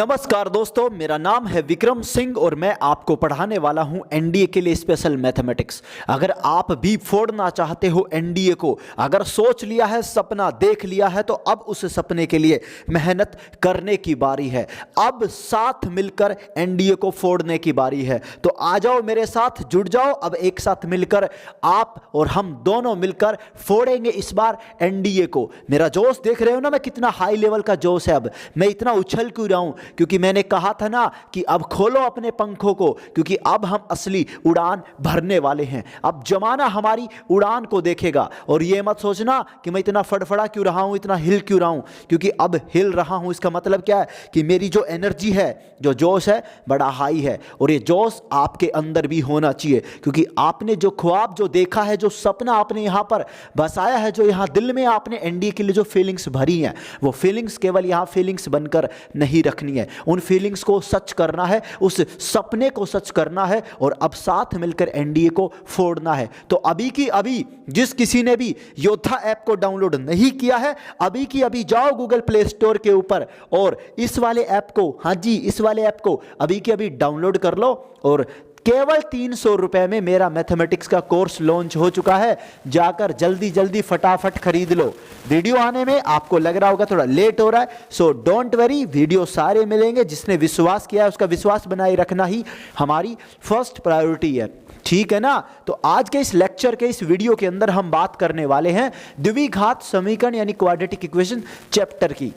नमस्कार दोस्तों, मेरा नाम है विक्रम सिंह और मैं आपको पढ़ाने वाला हूं एनडीए के लिए स्पेशल मैथमेटिक्स। अगर आप भी फोड़ना चाहते हो एनडीए को, अगर सोच लिया है, सपना देख लिया है, तो अब उस सपने के लिए मेहनत करने की बारी है। अब साथ मिलकर एनडीए को फोड़ने की बारी है। तो आ जाओ, मेरे साथ जुड़ जाओ। अब एक साथ मिलकर आप और हम दोनों मिलकर फोड़ेंगे इस बार एनडीए को। मेरा जोश देख रहे हो ना, मैं कितना हाई लेवल का जोश है। अब मैं इतना उछल क्यों रहा हूं? क्योंकि मैंने कहा था ना कि अब खोलो अपने पंखों को, क्योंकि अब हम असली उड़ान भरने वाले हैं। अब जमाना हमारी उड़ान को देखेगा। और ये मत सोचना कि मैं इतना फड़फड़ा क्यों रहा हूं, इतना हिल क्यों रहा हूं, क्योंकि अब हिल रहा हूं इसका मतलब क्या है कि मेरी जो एनर्जी है, जो जोश है, बड़ा हाई है। और ये जोश आपके अंदर भी होना चाहिए, क्योंकि आपने जो ख्वाब जो देखा है, जो सपना आपने यहां पर बसाया है, जो यहां दिल में आपने एनडीए के लिए जो फीलिंग्स भरी हैं, वो फीलिंग्स केवल यहां फीलिंग्स बनकर नहीं रखनी है। उन फीलिंग्स को सच करना है, उस सपने को सच करना है और अब साथ मिलकर एनडीए को फोड़ना है। तो अभी की अभी जिस किसी ने भी योद्धा ऐप को डाउनलोड नहीं किया है, अभी की अभी जाओ गूगल प्ले स्टोर के ऊपर और इस वाले ऐप को, हाँ जी, इस वाले ऐप को अभी की अभी डाउनलोड कर लो। और केवल 300 रुपए में मेरा मैथमेटिक्स का कोर्स लॉन्च हो चुका है। जाकर जल्दी जल्दी फटाफट खरीद लो। वीडियो आने में आपको लग रहा होगा थोड़ा लेट हो रहा है, सो डोंट वरी, वीडियो सारे मिलेंगे। जिसने विश्वास किया है उसका विश्वास बनाए रखना ही हमारी फर्स्ट प्रायोरिटी है, ठीक है ना। तो आज के इस लेक्चर के इस वीडियो के अंदर हम बात करने वाले हैं द्विघात समीकरण यानी क्वाड्रेटिक इक्वेशन चैप्टर की।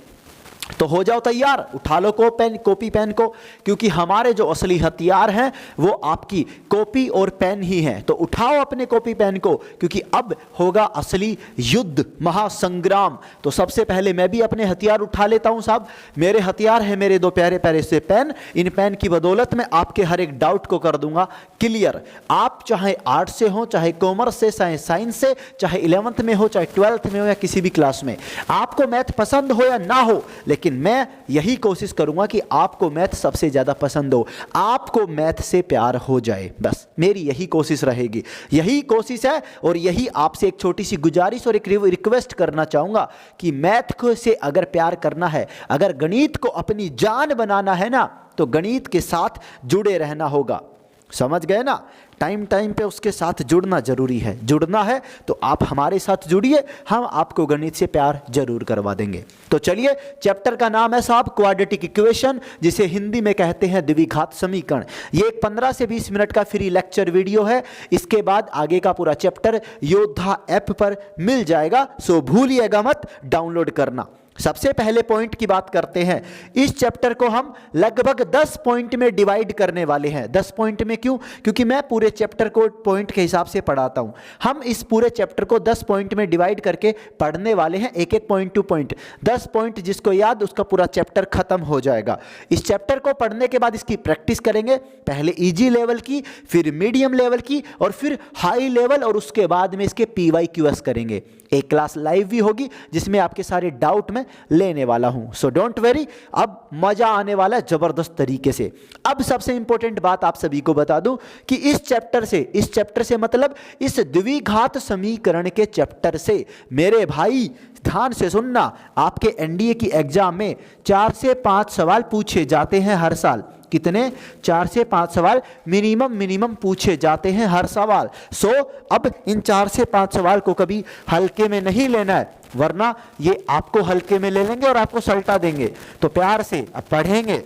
तो हो जाओ तैयार, उठा लो कॉपी पेन को, क्योंकि हमारे जो असली हथियार हैं वो आपकी कॉपी और पेन ही हैं। तो उठाओ अपने कॉपी पेन को, क्योंकि अब होगा असली युद्ध, महासंग्राम। तो सबसे पहले मैं भी अपने हथियार उठा लेता हूं साहब। मेरे हथियार हैं मेरे दो प्यारे प्यारे से पेन। इन पेन की बदौलत मैं आपके हर एक डाउट को कर दूंगा क्लियर। आप चाहे आर्ट्स से हो, चाहे कॉमर्स से, चाहे साइंस से, चाहे 11th में हो, चाहे 12th में हो, या किसी भी क्लास में, आपको मैथ पसंद हो या ना हो, लेकिन मैं यही कोशिश करूंगा कि आपको मैथ सबसे ज्यादा पसंद हो, आपको मैथ से प्यार हो जाए। बस मेरी यही कोशिश रहेगी, यही कोशिश है। और यही आपसे एक छोटी सी गुजारिश और एक रिक्वेस्ट करना चाहूंगा कि मैथ को से अगर प्यार करना है, अगर गणित को अपनी जान बनाना है ना, तो गणित के साथ जुड़े रहना होगा। समझ गए ना? टाइम टाइम पे उसके साथ जुड़ना जरूरी है। जुड़ना है तो आप हमारे साथ जुड़िए, हम आपको गणित से प्यार जरूर करवा देंगे। तो चलिए, चैप्टर का नाम है साहब क्वाड्रेटिक इक्वेशन, जिसे हिंदी में कहते हैं द्विघात समीकरण। ये एक 15 से 20 मिनट का फ्री लेक्चर वीडियो है। इसके बाद आगे का पूरा चैप्टर योद्धा ऐप पर मिल जाएगा, सो भूलिएगा मत डाउनलोड करना। सबसे पहले पॉइंट की बात करते हैं। इस चैप्टर को हम लगभग 10 पॉइंट में डिवाइड करने वाले हैं। 10 पॉइंट में क्यों? क्योंकि मैं पूरे चैप्टर को पॉइंट के हिसाब से पढ़ाता हूं। हम इस पूरे चैप्टर को 10 पॉइंट में डिवाइड करके पढ़ने वाले हैं, एक एक पॉइंट टू पॉइंट। 10 पॉइंट जिसको याद, उसका पूरा चैप्टर खत्म हो जाएगा। इस चैप्टर को पढ़ने के बाद इसकी प्रैक्टिस करेंगे, पहले इजी लेवल की, फिर मीडियम लेवल की, और फिर हाई लेवल, और उसके बाद में इसके PYQS करेंगे। एक क्लास लाइव भी होगी जिसमें आपके सारे डाउट में लेने वाला हूं। सो डोंट वेरी, अब मजा आने वाला है जबरदस्त तरीके से। अब सबसे इंपॉर्टेंट बात आप सभी को बता दूं कि इस चैप्टर से मतलब इस द्विघात समीकरण के चैप्टर से, मेरे भाई ध्यान से सुनना, आपके एनडीए की एग्जाम में 4 से 5 सवाल पूछे जाते हैं हर साल। कितने? 4 से 5 सवाल मिनिमम पूछे जाते हैं हर सवाल। सो अब इन 4 से 5 सवाल को कभी हल्के में नहीं लेना है, वरना ये आपको हल्के में ले लेंगे और आपको सल्टा देंगे। तो प्यार से अब पढ़ेंगे।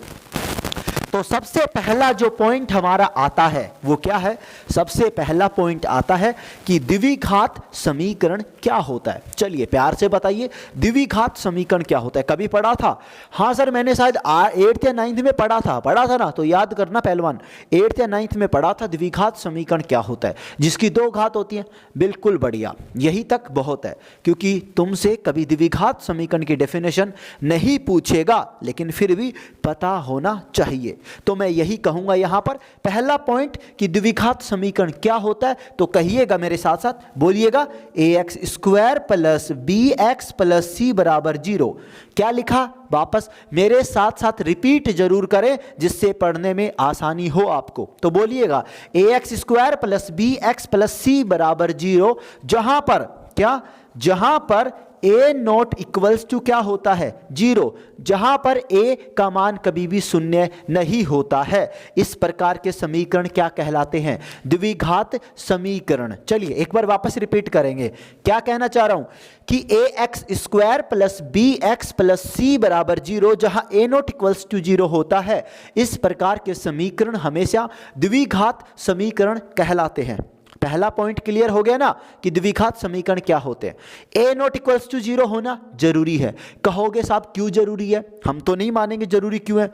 तो सबसे पहला जो पॉइंट हमारा आता है वो क्या है? सबसे पहला पॉइंट आता है कि द्विघात समीकरण क्या होता है। चलिए प्यार से बताइए, द्विघात समीकरण क्या होता है? कभी पढ़ा था? हाँ सर, मैंने शायद 8th या 9th में पढ़ा था ना, तो याद करना पहलवान, 8th या 9th में पढ़ा था द्विघात समीकरण क्या होता है, जिसकी 2 घात होती हैं। बिल्कुल बढ़िया, यही तक बहुत है, क्योंकि तुमसे कभी द्विघात समीकरण की डेफिनेशन नहीं पूछेगा, लेकिन फिर भी पता होना चाहिए। तो मैं यही कहूंगा यहां पर पहला पॉइंट कि द्विघात समीकरण क्या होता है। तो कहिएगा मेरे साथ साथ, बोलिएगा ax² + bx + c = 0। क्या लिखा? वापस मेरे साथ साथ रिपीट जरूर करें, जिससे पढ़ने में आसानी हो आपको। तो बोलिएगा ax² + bx + c = 0, जहां पर क्या? जहां पर ए नॉट इक्वल्स टू क्या होता है, 0, जहां पर ए का मान कभी भी शून्य नहीं होता है। इस प्रकार के समीकरण क्या कहलाते हैं, द्विघात समीकरण। चलिए एक बार वापस रिपीट करेंगे, क्या कहना चाह रहा हूं कि ax² plus bx plus c बराबर 0, जहां a नॉट इक्वल्स टू 0 होता है, इस प्रकार के समीकरण हमेशा द्विघात समीकरण कहलाते हैं। पहला पॉइंट क्लियर हो गया ना कि द्विघात समीकरण क्या होते हैं। ए नॉट इक्वल्स टू 0 होना जरूरी है। कहोगे साहब क्यों जरूरी है, हम तो नहीं मानेंगे जरूरी क्यों है,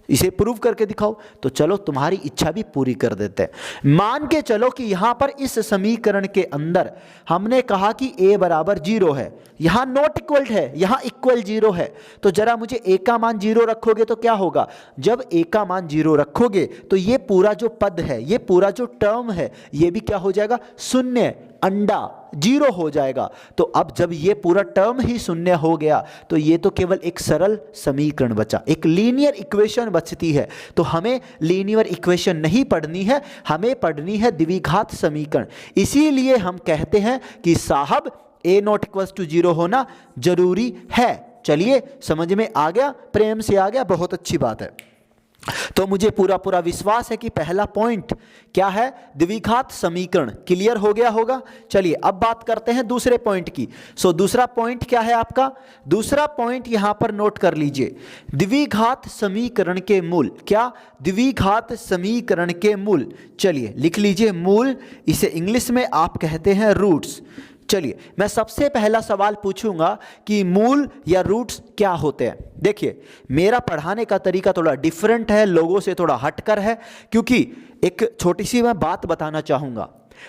इसे प्रूव करके दिखाओ। तो चलो तुम्हारी इच्छा भी पूरी कर देते हैं। मान के चलो कि यहां पर इस समीकरण के अंदर हमने कहा कि a बराबर 0 है, यहां नॉट इक्वल है, यहां इक्वल 0 है। तो जरा मुझे a का मान 0 रखोगे तो क्या होगा, जब a का मान 0 रखोगे तो ये पूरा जो पद है, ये पूरा जो टर्म है, ये भी क्या हो जाएगा, शून्य, अंडा 0 हो जाएगा। तो अब जब ये पूरा टर्म ही शून्य हो गया तो ये तो केवल एक सरल समीकरण बचा, एक लीनियर इक्वेशन बचती है। तो हमें लीनियर इक्वेशन नहीं पढ़नी है, हमें पढ़नी है द्विघात समीकरण। इसीलिए हम कहते हैं कि साहब a नॉट इक्वल्स टू 0 होना जरूरी है। चलिए समझ में आ गया, प्रेम से आ गया, बहुत अच्छी बात है। तो मुझे पूरा विश्वास है कि पहला पॉइंट क्या है, द्विघात समीकरण क्लियर हो गया होगा। चलिए अब बात करते हैं दूसरे पॉइंट की। दूसरा पॉइंट क्या है आपका, दूसरा पॉइंट यहां पर नोट कर लीजिए, द्विघात समीकरण के मूल। क्या, द्विघात समीकरण के मूल। चलिए लिख लीजिए मूल, इसे इंग्लिश में आप कहते हैं रूट्स। चलिए मैं सबसे पहला सवाल पूछूंगा कि मूल या रूट्स क्या होते हैं। देखिए मेरा पढ़ाने का तरीका थोड़ा डिफरेंट है, लोगों से थोड़ा हटकर है, क्योंकि एक छोटी सी मैं बात बताना चाहूंगा।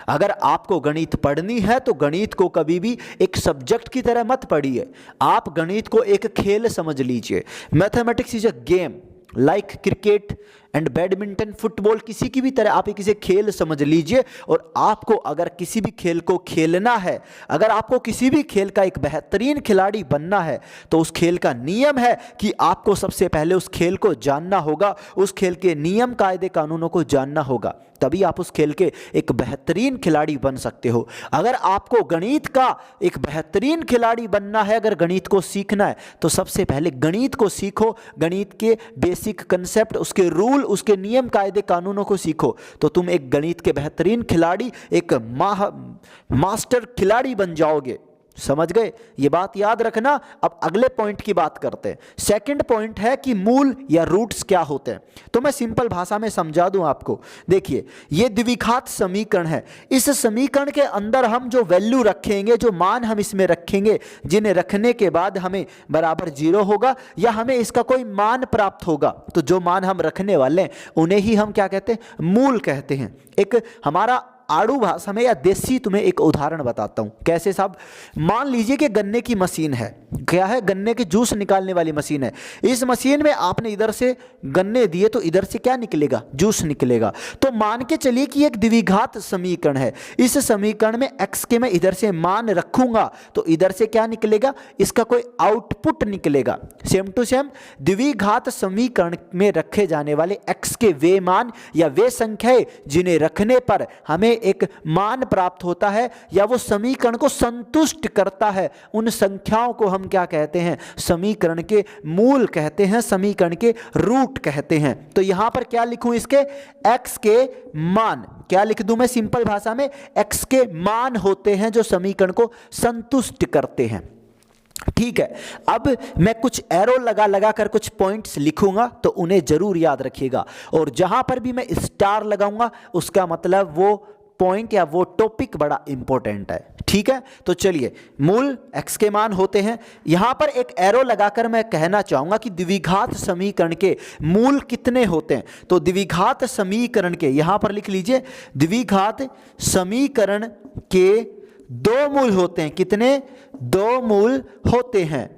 अगर आपको गणित पढ़नी है तो गणित को कभी भी एक सब्जेक्ट की तरह मत पढ़िए, आप गणित को एक खेल समझ लीजिए। Mathematics is a game like cricket and badminton, football, किसी की भी तरह आप एक इसे खेल समझ लीजिए। और आपको अगर किसी भी खेल को खेलना है, अगर आपको किसी भी खेल का एक बेहतरीन खिलाड़ी बनना है, तो उस खेल का नियम है कि आपको सबसे पहले उस खेल को जानना होगा, उस खेल के नियम कायदे कानूनों को जानना होगा, तभी आप उस खेल के एक बेहतरीन खिलाड़ी बन सकते हो। अगर आपको गणित का एक बेहतरीन खिलाड़ी बनना है, अगर गणित को सीखना है, तो सबसे पहले गणित को सीखो, गणित के बेसिक कंसेप्ट, उसके रूल, उसके नियम कायदे कानूनों को सीखो, तो तुम एक गणित के बेहतरीन खिलाड़ी, एक मास्टर खिलाड़ी बन जाओगे। समझ गए, ये बात याद रखना। अब अगले पॉइंट की बात करते हैं। सेकंड पॉइंट है कि मूल या रूट्स क्या होते हैं। तो मैं सिंपल भाषा में समझा दूं आपको। देखिए ये द्विघात समीकरण है, इस समीकरण के अंदर हम जो वैल्यू रखेंगे, जो मान हम इसमें रखेंगे, जिन्हें रखने के बाद हमें बराबर 0 होगा या हमें इसका कोई मान प्राप्त होगा, तो जो मान हम रखने वाले हैं उन्हें ही हम क्या कहते हैं, मूल कहते हैं। एक हमारा आड़ू भाषा में या देसी तुम्हें एक उदाहरण बताता हूं। कैसे साहब, मान लीजिए कि गन्ने की मशीन है, क्या है, गन्ने के जूस निकालने वाली मशीन है। इस मशीन में आपने इधर से गन्ने दिए तो इधर से क्या निकलेगा, जूस निकलेगा। तो मान के चलिए कि एक द्विघात समीकरण है, इस समीकरण में x के मैं इधर से मान रखूंगा तो इधर से क्या निकलेगा, इसका कोई आउटपुट निकलेगा। सेम टू सेम द्विघात समीकरण में रखे जाने वाले x के वे मान या वे संख्याएं जिन्हें रखने पर हमें एक मान प्राप्त होता है या वो समीकरण को संतुष्ट करता है, उन संख्याओं को हम क्या कहते हैं, समीकरण के मूल कहते हैं, समीकरण के रूट कहते हैं। तो यहां पर क्या लिखूं, इसके x के मान, क्या लिख दूं मैं सिंपल भाषा में, x के मान होते हैं जो समीकरण को संतुष्ट करते हैं। ठीक है, अब मैं कुछ एरो लगा कर कुछ पॉइंट्स लिखूंगा तो उन्हें जरूर याद रखिएगा, और जहां पर भी मैं स्टार लगाऊंगा उसका मतलब वो पॉइंट या वो टॉपिक बड़ा इंपॉर्टेंट है। ठीक है, तो चलिए मूल x के मान होते हैं। यहां पर एक एरो लगाकर मैं कहना चाहूंगा कि द्विघात समीकरण के मूल कितने होते हैं। तो द्विघात समीकरण के यहां पर लिख लीजिए, द्विघात समीकरण के 2 मूल होते हैं। कितने, 2 मूल होते हैं,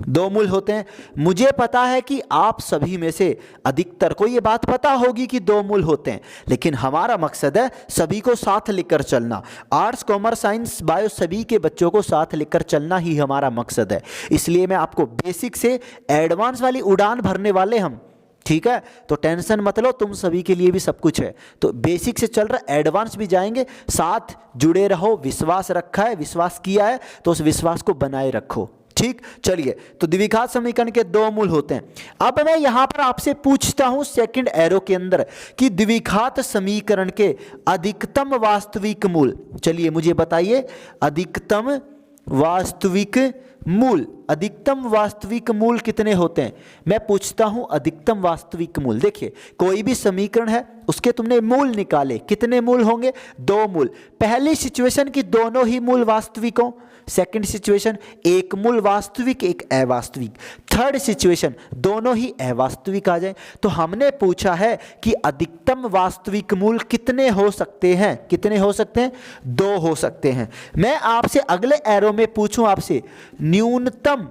2 मूल होते हैं। मुझे पता है कि आप सभी में से अधिकतर को ये बात पता होगी कि 2 मूल होते हैं, लेकिन हमारा मकसद है सभी को साथ लेकर चलना। आर्ट्स, कॉमर्स, साइंस, बायो सभी के बच्चों को साथ लेकर चलना ही हमारा मकसद है। इसलिए मैं आपको बेसिक से एडवांस वाली उड़ान भरने वाले हम ठीक है, तो टेंशन मत लो, तुम सभी के लिए भी सब कुछ है। तो बेसिक से चल रहा, एडवांस भी जाएंगे, साथ जुड़े रहो। विश्वास रखा है, विश्वास किया है तो उस विश्वास को बनाए रखो। ठीक, चलिए, तो द्विघात समीकरण के दो मूल होते हैं। अब मैं यहां पर आपसे पूछता हूं सेकंड एरो के अंदर कि द्विघात समीकरण के अधिकतम वास्तविक मूल, चलिए मुझे बताइए, अधिकतम वास्तविक मूल, अधिकतम वास्तविक मूल कितने होते हैं? मैं पूछता हूं अधिकतम वास्तविक मूल। देखिए, कोई भी समीकरण है, उसके तुमने मूल निकाले, कितने मूल होंगे? दो मूल। पहली सिचुएशन की दोनों ही मूल वास्तविक हो, सेकंड सिचुएशन एक मूल वास्तविक एक अवास्तविक, थर्ड सिचुएशन दोनों ही अवास्तविक आ जाए। तो हमने पूछा है कि अधिकतम वास्तविक मूल कितने हो सकते हैं? कितने हो सकते हैं? दो हो सकते हैं। मैं आपसे अगले एरो में पूछूं आपसे न्यूनतम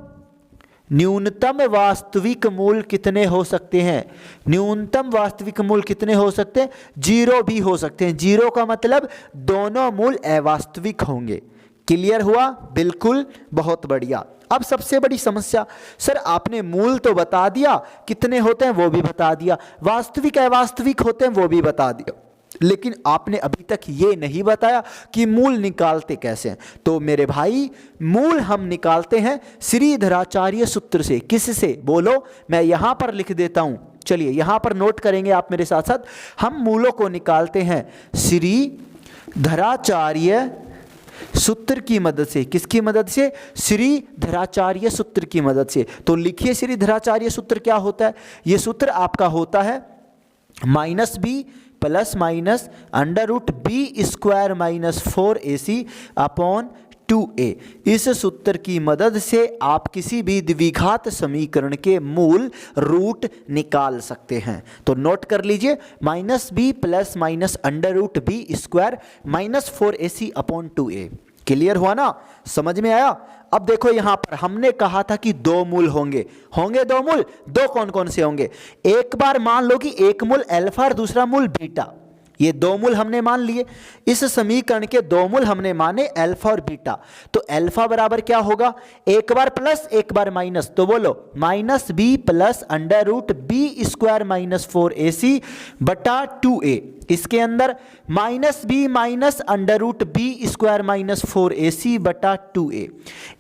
वास्तविक मूल कितने हो सकते हैं? न्यूनतम वास्तविक मूल कितने हो सकते हैं? जीरो भी हो सकते हैं। जीरो का मतलब दोनों मूल अवास्तविक होंगे। क्लियर हुआ? बिल्कुल, बहुत बढ़िया। अब सबसे बड़ी समस्या, सर आपने मूल तो बता दिया, कितने होते हैं वो भी बता दिया, वास्तविक अवास्तविक होते हैं वो भी बता दिया, लेकिन आपने अभी तक ये नहीं बताया कि मूल निकालते कैसे हैं। तो मेरे भाई, मूल हम निकालते हैं श्रीधराचार्य सूत्र से। किससे? बोलो, मैं यहां पर लिख देता हूं, चलिए यहां पर नोट करेंगे आप मेरे साथ साथ। हम मूलों को निकालते हैं श्रीधराचार्य सूत्र की मदद से। किसकी मदद से? श्रीधराचार्य सूत्र की मदद से। तो लिखिए, श्रीधराचार्य सूत्र क्या होता है? यह सूत्र आपका होता है -b plus minus √b² - 4ac upon 2a। इस सूत्र की मदद से आप किसी भी द्विघात समीकरण के मूल रूट निकाल सकते हैं। तो नोट कर लीजिए, -b plus minus √b² - 4ac upon 2a। Clear हुआ ना? समझ में आया? अब देखो, यहां पर हमने कहा था कि दो मूल होंगे दो मूल। दो कौन कौन से होंगे? एक बार मान लो कि एक मूल अल्फा और दूसरा मूल बीटा, ये दो मूल हमने मान लिए। इस समीकरण के दो मूल हमने माने अल्फा और बीटा। तो अल्फा बराबर क्या होगा? एक बार प्लस एक बार माइनस, तो बोलो -b प्लस √b² - 4ac बटा 2a। इसके अंदर -b माइनस √b² - 4ac बटा 2a।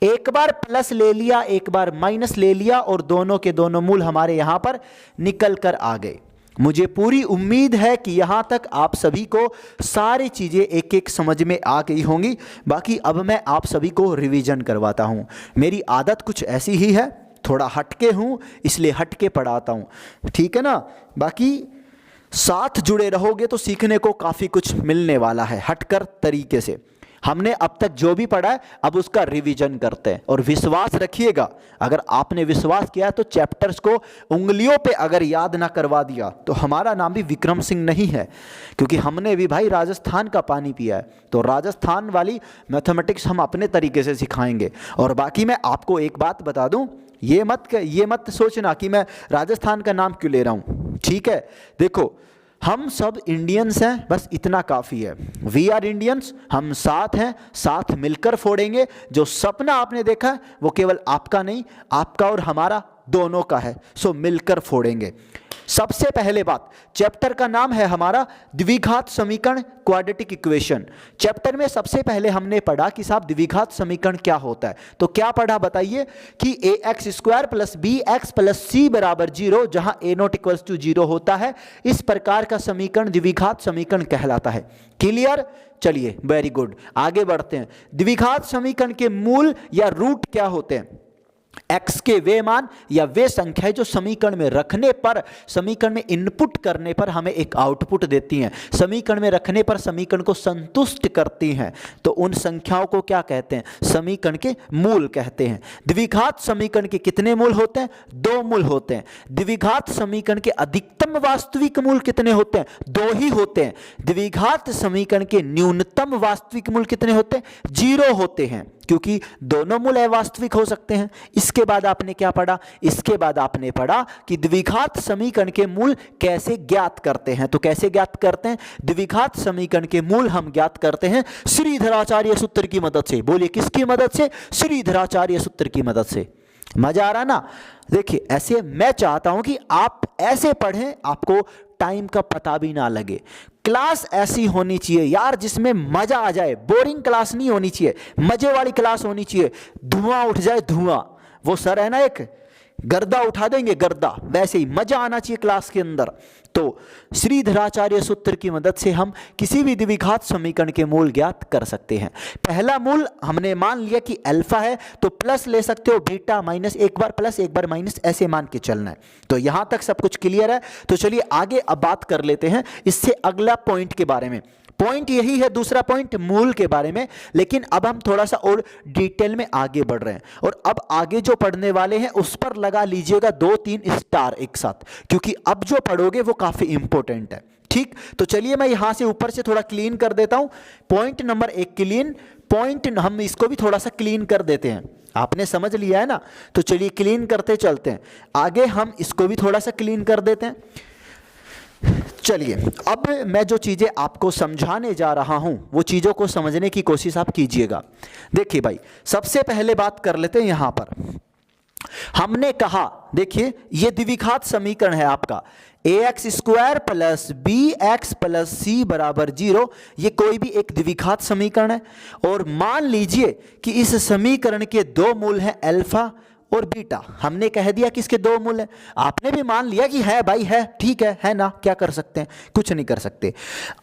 एक बार प्लस ले लिया, एक बार माइनस ले लिया, और दोनों के दोनों मूल हमारे यहां पर निकल कर आ गए। मुझे पूरी उम्मीद है कि यहाँ तक आप सभी को सारी चीज़ें एक एक समझ में आ गई होंगी। बाकी अब मैं आप सभी को रिवीजन करवाता हूँ। मेरी आदत कुछ ऐसी ही है, थोड़ा हटके हूँ इसलिए हटके पढ़ाता हूँ, ठीक है ना? बाकी साथ जुड़े रहोगे तो सीखने को काफ़ी कुछ मिलने वाला है हटकर तरीके से। हमने अब तक जो भी पढ़ा है अब उसका रिवीजन करते हैं। और विश्वास रखिएगा, अगर आपने विश्वास किया तो चैप्टर्स को उंगलियों पे अगर याद ना करवा दिया तो हमारा नाम भी विक्रम सिंह नहीं है, क्योंकि हमने भी भाई राजस्थान का पानी पिया है। तो राजस्थान वाली मैथमेटिक्स हम अपने तरीके से सिखाएंगे। और बाकी मैं आपको एक बात बता दूं, ये मत सोचना कि मैं राजस्थान का नाम क्यों ले रहा हूँ, ठीक है? देखो, हम सब इंडियंस हैं, बस इतना काफ़ी है। वी आर इंडियंस, हम साथ हैं, साथ मिलकर फोड़ेंगे। जो सपना आपने देखा है वो केवल आपका नहीं, आपका और हमारा दोनों का है। सो मिलकर फोड़ेंगे। सबसे पहले बात, चैप्टर का नाम है हमारा द्विघात समीकरण, क्वाड्रेटिक इक्वेशन। चैप्टर में सबसे पहले हमने पढ़ा कि साहब द्विघात समीकरण क्या होता है। तो क्या पढ़ा बताइए? कि ax² + bx + c = 0, जहां a0 = 0 होता है, इस प्रकार का समीकरण द्विघात समीकरण कहलाता है। क्लियर? चलिए, वेरी गुड, आगे बढ़ते हैं। द्विघात समीकरण के मूल या रूट क्या होते हैं? x के वे मान या वे संख्याएं जो समीकरण में रखने पर, समीकरण में इनपुट करने पर हमें एक आउटपुट देती हैं, समीकरण में रखने पर समीकरण को संतुष्ट करती हैं। तो उन संख्याओं को क्या कहते हैं? समीकरण के मूल कहते हैं। द्विघात समीकरण के कितने मूल होते हैं? दो मूल होते हैं। द्विघात समीकरण के अधिकतम वास्तविक मूल कितने होते हैं? दो ही होते हैं। द्विघात समीकरण के न्यूनतम वास्तविक मूल कितने होते हैं? 0 होते हैं, क्योंकि दोनों मूल अवास्तविक हो सकते हैं। इसके बाद आपने क्या पढ़ा? इसके बाद आपने पढ़ा कि द्विघात समीकरण के मूल कैसे ज्ञात करते हैं। तो कैसे ज्ञात करते हैं? द्विघात समीकरण के मूल हम ज्ञात करते हैं श्रीधराचार्य सूत्र की मदद से। बोलिए, किसकी मदद से? श्रीधराचार्य सूत्र की मदद से। मजा आ रहा ना? देखिए ऐसे मैं चाहता हूं कि आप ऐसे पढ़ें आपको टाइम का पता भी ना लगे। क्लास ऐसी होनी चाहिए यार जिसमें मजा आ जाए, बोरिंग क्लास नहीं होनी चाहिए, मजे वाली क्लास होनी चाहिए, धुआं उठ जाए धुआं। वो सर है ना एक, गर्दा उठा देंगे गर्दा, वैसे ही मजा आना चाहिए क्लास के अंदर। तो श्रीधराचार्य सूत्र की मदद से हम किसी भी द्विघात समीकरण के मूल ज्ञात कर सकते हैं। पहला मूल हमने मान लिया कि अल्फा है, तो प्लस ले सकते हो बीटा माइनस, एक बार प्लस एक बार माइनस ऐसे मान के चलना है। तो यहां तक सब कुछ क्लियर है। तो चलिए आगे अब बात कर लेते हैं इससे अगला पॉइंट के बारे में। पॉइंट यही है, दूसरा पॉइंट मूल के बारे में, लेकिन अब हम थोड़ा सा और डिटेल में आगे बढ़ रहे हैं। और अब आगे जो पढ़ने वाले हैं उस पर लगा लीजिएगा 2-3 स्टार एक साथ, क्योंकि अब जो पढ़ोगे वो काफी इंपॉर्टेंट है। ठीक, तो चलिए मैं यहां से ऊपर से थोड़ा क्लीन कर देता हूं। पॉइंट नंबर 1 क्लीन, पॉइंट हम इसको भी थोड़ा सा क्लीन कर देते हैं। आपने समझ लिया है ना? तो चलिए क्लीन करते चलते हैं आगे, हम इसको भी थोड़ा सा क्लीन कर देते हैं। चलिए अब मैं जो चीजें आपको समझाने जा रहा हूं वो चीजों को समझने की कोशिश आप कीजिएगा। देखिए भाई, सबसे पहले बात कर लेते हैं यहां पर। हमने कहा, देखिए ये द्विघात समीकरण है आपका, ax² plus bx plus c बराबर 0। ये कोई भी एक द्विघात समीकरण है। और मान लीजिए कि इस समीकरण के दो मूल हैं अल्फा और बीटा। हमने कह दिया कि इसके दो मूल हैं, आपने भी मान लिया कि है भाई, है, ठीक है ना? क्या कर सकते हैं? कुछ नहीं कर सकते।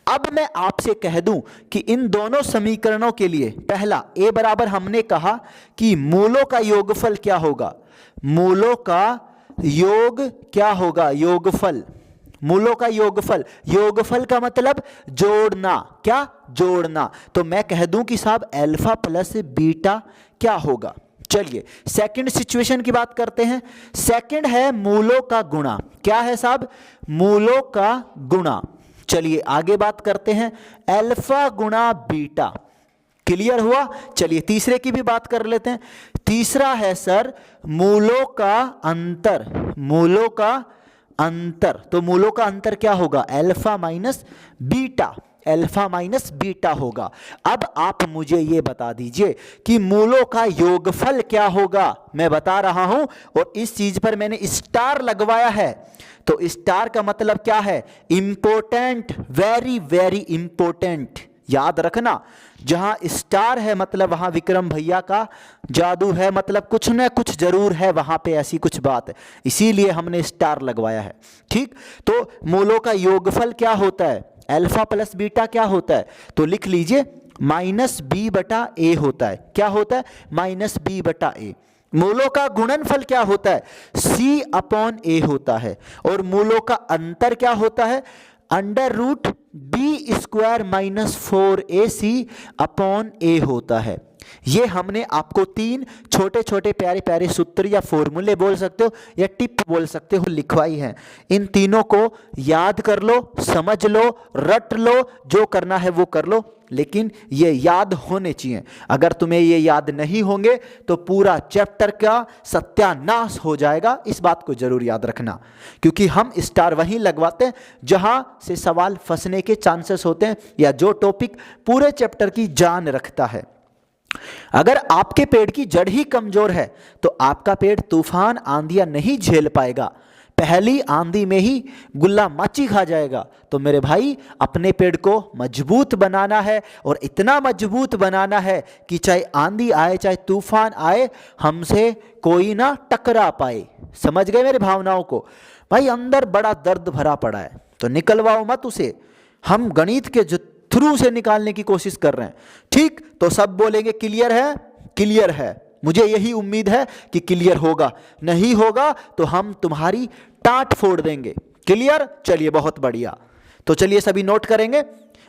अब मैं आपसे कह दूं कि इन दोनों समीकरणों के लिए पहला a बराबर, हमने कहा कि मूलों का योगफल क्या होगा? मूलों का योग क्या होगा? योगफल, मूलों का योगफल। योगफल का मतलब जोड़ना, क्या? जोड़ना। तो मैं कह दूं कि साहब अल्फा प्लस बीटा क्या होगा? चलिए सेकंड सिचुएशन की बात करते हैं। सेकंड है मूलों का गुणा। क्या है साहब? मूलों का गुणा। चलिए आगे बात करते हैं, अल्फा गुणा बीटा। क्लियर हुआ? चलिए तीसरे की भी बात कर लेते हैं। तीसरा है सर मूलों का अंतर। मूलों का अंतर, तो मूलों का अंतर क्या होगा? Alpha minus beta, alpha minus beta होगा। अब आप मुझे ये बता दीजिए कि मूलों का योगफल क्या होगा? मैं बता रहा हूं और इस चीज पर मैंने स्टार लगवाया है। तो स्टार का मतलब क्या है? Important, very very important. याद रखना, जहां स्टार है मतलब वहां विक्रम भैया का जादू है, मतलब कुछ न कुछ जरूर है वहां पे, ऐसी कुछ बात है, इसीलिए हमने स्टार लगवाया है। ठीक, तो मूलों का योगफल क्या होता है? अल्फा प्लस बीटा क्या होता है? तो लिख लीजिए माइनस बी बटा ए होता है। क्या होता है? माइनस बी बटा ए। मूलों का गुणनफल क्या होता है? सी अपॉन ए होता है। और मूलों का अंतर क्या होता है? Under root B square minus 4ac upon A होता है। ये हमने आपको 3 छोटे छोटे प्यारे प्यारे सूत्र या फॉर्मूले बोल सकते हो या टिप बोल सकते हो लिखवाई हैं। इन तीनों को याद कर लो, समझ लो, रट लो, जो करना है वो कर लो, लेकिन ये याद होने चाहिए। अगर तुम्हें ये याद नहीं होंगे तो पूरा चैप्टर का सत्यानाश हो जाएगा। इस बात को जरूर याद रखना, क्योंकि हम स्टार वहीं लगवाते हैं जहां से सवाल फंसने के चांसेस होते हैं या जो टॉपिक पूरे चैप्टर की जान रखता है। अगर आपके पेड़ की जड़ ही कमजोर है तो आपका पेड़ तूफान आंधियां नहीं झेल पाएगा, पहली आंधी में ही गुल्ला माची खा जाएगा। तो मेरे भाई अपने पेड़ को मजबूत बनाना है, और इतना मजबूत बनाना है कि चाहे आंधी आए चाहे तूफान आए हमसे कोई ना टकरा पाए। समझ गए मेरे भावनाओं को? भाई अंदर बड़ा दर्द भरा पड़ा है तो निकलवाओ मत उसे, हम गणित के थ्रू से निकालने की कोशिश कर रहे हैं। ठीक, तो सब बोलेंगे क्लियर है, क्लियर है। मुझे यही उम्मीद है कि क्लियर होगा, नहीं होगा तो हम तुम्हारी टाट फोड़ देंगे। क्लियर? चलिए बहुत बढ़िया। तो चलिए सभी नोट करेंगे।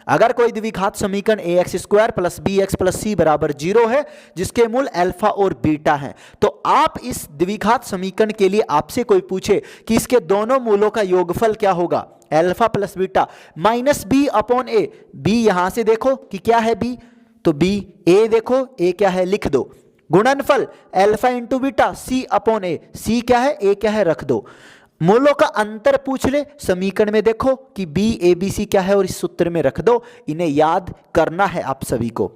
अगर कोई द्विघात समीकरण ax² plus bx plus c बराबर 0 है जिसके मूल अल्फा और बीटा हैं, तो आप इस द्विघात समीकरण के लिए आपसे कोई पूछे कि इसके दोनों मूलों का योगफल क्या होगा? Alpha plus beta minus B upon A. B यहां से देखो कि क्या है बी, तो बी, ए देखो ए क्या है, लिख दो। गुणनफल अल्फा इंटू बीटा सी अपॉन ए, सी क्या है, ए क्या है, रख दो। मूलों का अंतर पूछ ले, समीकरण में देखो कि बी ए बी सी क्या है और इस सूत्र में रख दो। इन्हें याद करना है आप सभी को।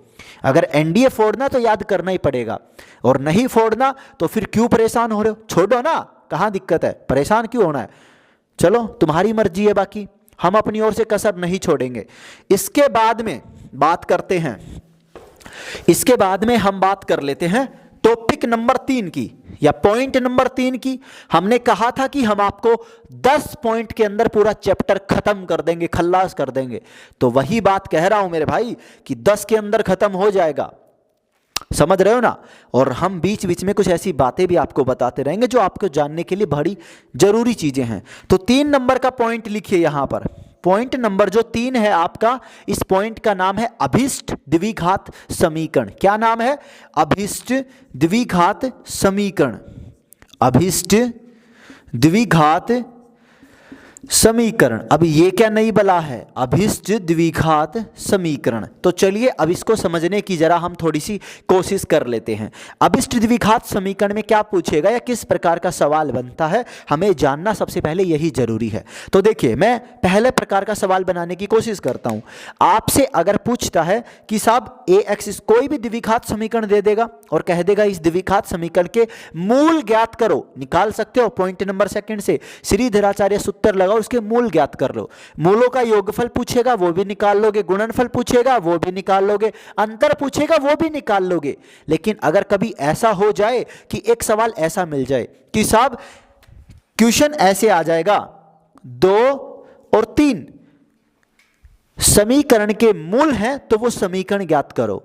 अगर एनडीए फोड़ना तो याद करना ही पड़ेगा, और नहीं फोड़ना तो फिर क्यों परेशान हो रहे हो, छोड़ो ना, कहाँ दिक्कत है, परेशान क्यों होना है। चलो तुम्हारी मर्जी है, बाकी हम अपनी ओर से कसर नहीं छोड़ेंगे। इसके बाद में बात करते हैं, इसके बाद में हम बात कर लेते हैं टॉपिक नंबर 3 की या पॉइंट नंबर 3 की। हमने कहा था कि हम आपको 10 पॉइंट के अंदर पूरा चैप्टर खत्म कर देंगे, खल्लास कर देंगे। तो वही बात कह रहा हूं मेरे भाई कि 10 के अंदर खत्म हो जाएगा, समझ रहे हो ना। और हम बीच बीच में कुछ ऐसी बातें भी आपको बताते रहेंगे जो आपको जानने के लिए बड़ी जरूरी चीजें हैं। तो 3 नंबर का पॉइंट लिखिए यहां पर। पॉइंट नंबर जो 3 है आपका, इस पॉइंट का नाम है अभिष्ट द्विघात समीकरण। क्या नाम है? अभिष्ट द्विघात समीकरण। अभिष्ट द्विघात समीकरण। अब ये क्या नई बला है, अभिष्ट द्विघात समीकरण। तो चलिए अब इसको समझने की जरा हम थोड़ी सी कोशिश कर लेते हैं। अभिष्ट द्विघात समीकरण में क्या पूछेगा या किस प्रकार का सवाल बनता है, हमें जानना सबसे पहले यही जरूरी है। तो देखिए मैं पहले प्रकार का सवाल बनाने की कोशिश करता हूं। आपसे अगर पूछता है कि साहब ए एक्स, कोई भी द्विघात समीकरण दे देगा और कह देगा इस द्विघात समीकरण के मूल ज्ञात करो, निकाल सकते हो पॉइंट नंबर 2 से श्रीधराचार्य सूत्र लगाओ, उसके मूल ज्ञात कर लो। मूलों का योगफल पूछेगा वो भी निकाल लोगे, गुणनफल पूछेगा वो भी निकाल लोगे, अंतर पूछेगा वो भी निकाल लोगे। लेकिन अगर कभी ऐसा हो जाए कि एक सवाल ऐसा मिल जाए कि साहब क्वेश्चन ऐसे आ जाएगा 2 और 3 समीकरण के मूल हैं तो वो समीकरण ज्ञात करो।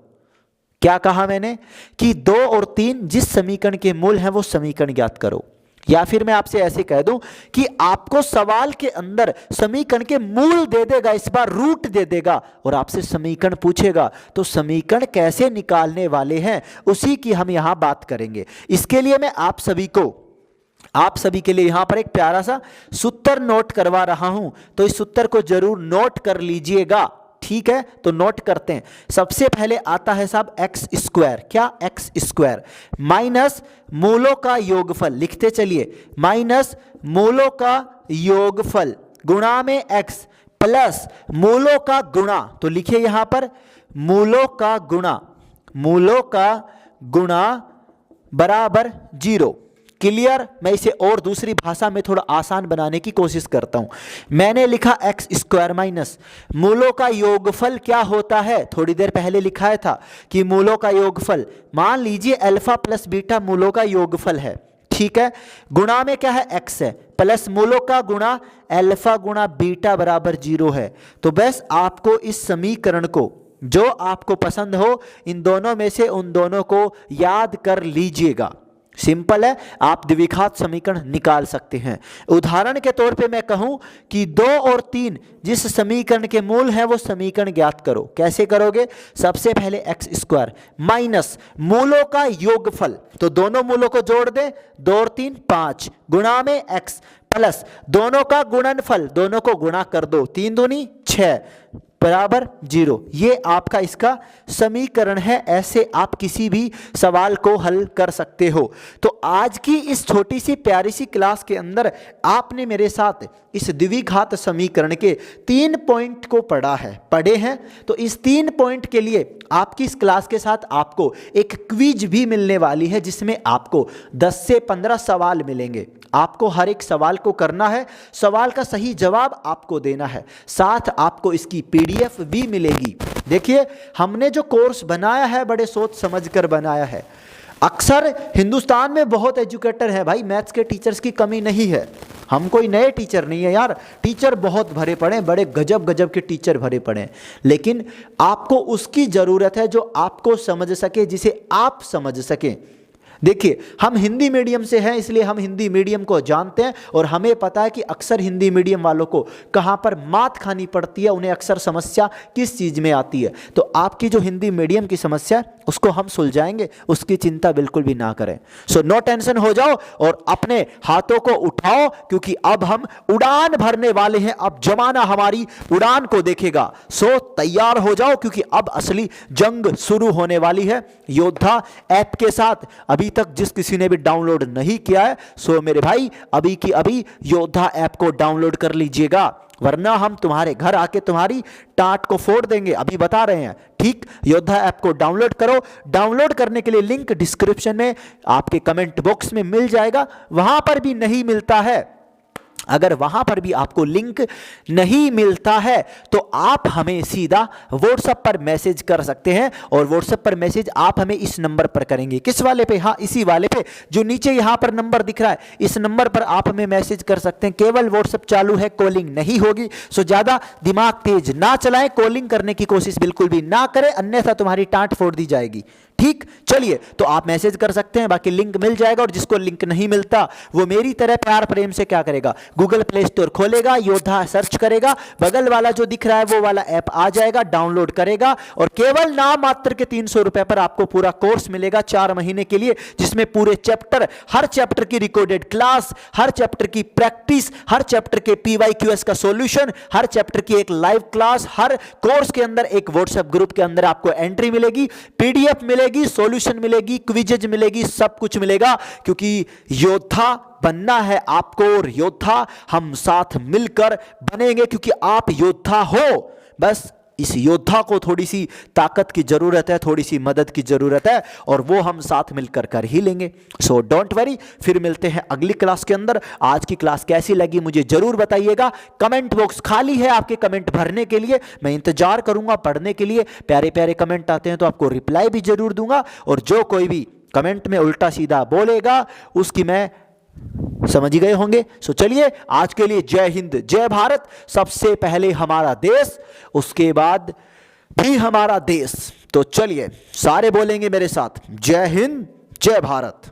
क्या कहा मैंने कि 2 और 3 जिस समीकरण के मूल हैं वो समीकरण ज्ञात करो। या फिर मैं आपसे ऐसे कह दूं कि आपको सवाल के अंदर समीकरण के मूल दे देगा, इस बार रूट दे देगा, और आपसे समीकरण पूछेगा तो समीकरण कैसे निकालने वाले हैं उसी की हम यहां बात करेंगे। इसके लिए मैं आप सभी के लिए यहां पर एक प्यारा सा सूत्र नोट करवा रहा हूं, तो इस सूत्र को जरूर नोट कर लीजिएगा। ठीक है, तो नोट करते हैं। सबसे पहले आता है साहब एक्स स्क्वायर। क्या? एक्स स्क्वायर माइनस मूलों का योगफल, लिखते चलिए, माइनस मूलों का योगफल गुणा में एक्स प्लस मूलों का गुणा, तो लिखिए यहां पर मूलों का गुणा बराबर 0। क्लियर? मैं इसे और दूसरी भाषा में थोड़ा आसान बनाने की कोशिश करता हूं। मैंने लिखा एक्स स्क्वायर माइनस मूलों का योगफल क्या होता है, थोड़ी देर पहले लिखाया था कि मूलों का योगफल, मान लीजिए अल्फा प्लस बीटा मूलों का योगफल है, ठीक है, गुणा में क्या है एक्स है, प्लस मूलों का गुणा अल्फा गुणा बीटा बराबर 0 है। तो बस आपको इस समीकरण को जो आपको पसंद हो इन दोनों में से उन दोनों को याद कर लीजिएगा। सिंपल है, आप द्विघात समीकरण निकाल सकते हैं। उदाहरण के तौर पे मैं कहूं कि 2 और 3 जिस समीकरण के मूल हैं वो समीकरण ज्ञात करो। कैसे करोगे? सबसे पहले एक्स स्क्वायर माइनस मूलों का योगफल, तो दोनों मूलों को जोड़ दें, 2 और 3 5, गुणा में एक्स प्लस दोनों का गुणनफल, दोनों को गुणा कर दो, 3 दूनी 6 बराबर 0। ये आपका इसका समीकरण है। ऐसे आप किसी भी सवाल को हल कर सकते हो। तो आज की इस छोटी सी प्यारी सी क्लास के अंदर आपने मेरे साथ इस द्विघात समीकरण के 3 पॉइंट को पढ़े हैं। तो इस 3 पॉइंट के लिए आपकी इस क्लास के साथ आपको एक क्विज भी मिलने वाली है, जिसमें आपको 10 से 15 सवाल मिलेंगे। आपको हर एक सवाल को करना है, सवाल का सही जवाब आपको देना है, साथ आपको इसकी PDF भी मिलेगी। देखिए हमने जो कोर्स बनाया है बड़े सोच समझ कर बनाया है। अक्सर हिंदुस्तान में बहुत एजुकेटर हैं भाई, मैथ्स के टीचर्स की कमी नहीं है। हम कोई नए टीचर नहीं है यार, टीचर बहुत भरे पड़े, बड़े गजब गजब के टीचर भरे पड़े, लेकिन आपको उसकी ज़रूरत है जो आपको समझ सके, जिसे आप समझ सकें। देखिए हम हिंदी मीडियम से हैं, इसलिए हम हिंदी मीडियम को जानते हैं और हमें पता है कि अक्सर हिंदी मीडियम वालों को कहाँ पर मात खानी पड़ती है, उन्हें अक्सर समस्या किस चीज़ में आती है। तो आपकी जो हिंदी मीडियम की समस्या है उसको हम सुलझाएंगे, उसकी चिंता बिल्कुल भी ना करें। सो नो टेंशन हो जाओ और अपने हाथों को उठाओ, क्योंकि अब हम उड़ान भरने वाले हैं। अब जमाना हमारी उड़ान को देखेगा। सो तैयार हो जाओ, क्योंकि अब असली जंग शुरू होने वाली है योद्धा ऐप के साथ। अभी तक जिस किसी ने भी डाउनलोड नहीं किया है, सो मेरे भाई अभी की अभी योद्धा ऐप को डाउनलोड कर लीजिएगा, वरना हम तुम्हारे घर आके तुम्हारी टाट को फोड़ देंगे, अभी बता रहे हैं। ठीक, योद्धा ऐप को डाउनलोड करो। डाउनलोड करने के लिए लिंक डिस्क्रिप्शन में आपके कमेंट बॉक्स में मिल जाएगा। वहां पर भी नहीं मिलता है, अगर वहां पर भी आपको लिंक नहीं मिलता है तो आप हमें सीधा व्हाट्सएप पर मैसेज कर सकते हैं, और व्हाट्सएप पर मैसेज आप हमें इस नंबर पर करेंगे। किस वाले पे? हाँ, इसी वाले पे जो नीचे यहां पर नंबर दिख रहा है, इस नंबर पर आप हमें मैसेज कर सकते हैं। केवल व्हाट्सएप चालू है, कॉलिंग नहीं होगी। सो ज्यादा दिमाग तेज ना चलाएं, कॉलिंग करने की कोशिश बिल्कुल भी ना करें, अन्यथा तुम्हारी टांट फोड़ दी जाएगी। ठीक, चलिए, तो आप मैसेज कर सकते हैं, बाकी लिंक मिल जाएगा। और जिसको लिंक नहीं मिलता वो मेरी तरह प्यार प्रेम से क्या करेगा, गूगल प्ले स्टोर खोलेगा, योद्धा सर्च करेगा, बगल वाला जो दिख रहा है वो वाला ऐप आ जाएगा, डाउनलोड करेगा, और केवल नाम मात्र के 300 रुपए पर आपको पूरा कोर्स मिलेगा 4 महीने के लिए, जिसमें पूरे चैप्टर, हर चैप्टर की रिकॉर्डेड क्लास, हर चैप्टर की प्रैक्टिस, हर चैप्टर के PYQS का सॉल्यूशन, हर चैप्टर की एक लाइव क्लास, हर कोर्स के अंदर एक व्हाट्सएप ग्रुप के अंदर आपको एंट्री मिलेगी, PDF मिलेगी, सॉल्यूशन मिलेगी, क्विजेज मिलेगी, सब कुछ मिलेगा। क्योंकि योद्धा बनना है आपको, और योद्धा हम साथ मिलकर बनेंगे, क्योंकि आप योद्धा हो। बस इस योद्धा को थोड़ी सी ताकत की जरूरत है, थोड़ी सी मदद की जरूरत है, और वो हम साथ मिलकर कर ही लेंगे। सो डोंट वरी, फिर मिलते हैं अगली क्लास के अंदर। आज की क्लास कैसी लगी मुझे जरूर बताइएगा। कमेंट बॉक्स खाली है आपके कमेंट भरने के लिए, मैं इंतजार करूंगा पढ़ने के लिए। प्यारे प्यारे कमेंट आते हैं तो आपको रिप्लाई भी जरूर दूंगा, और जो कोई भी कमेंट में उल्टा सीधा बोलेगा उसकी मैं, समझ ही गए होंगे। सो चलिए, आज के लिए जय हिंद जय भारत। सबसे पहले हमारा देश, उसके बाद भी हमारा देश। तो चलिए सारे बोलेंगे मेरे साथ, जय हिंद जय भारत।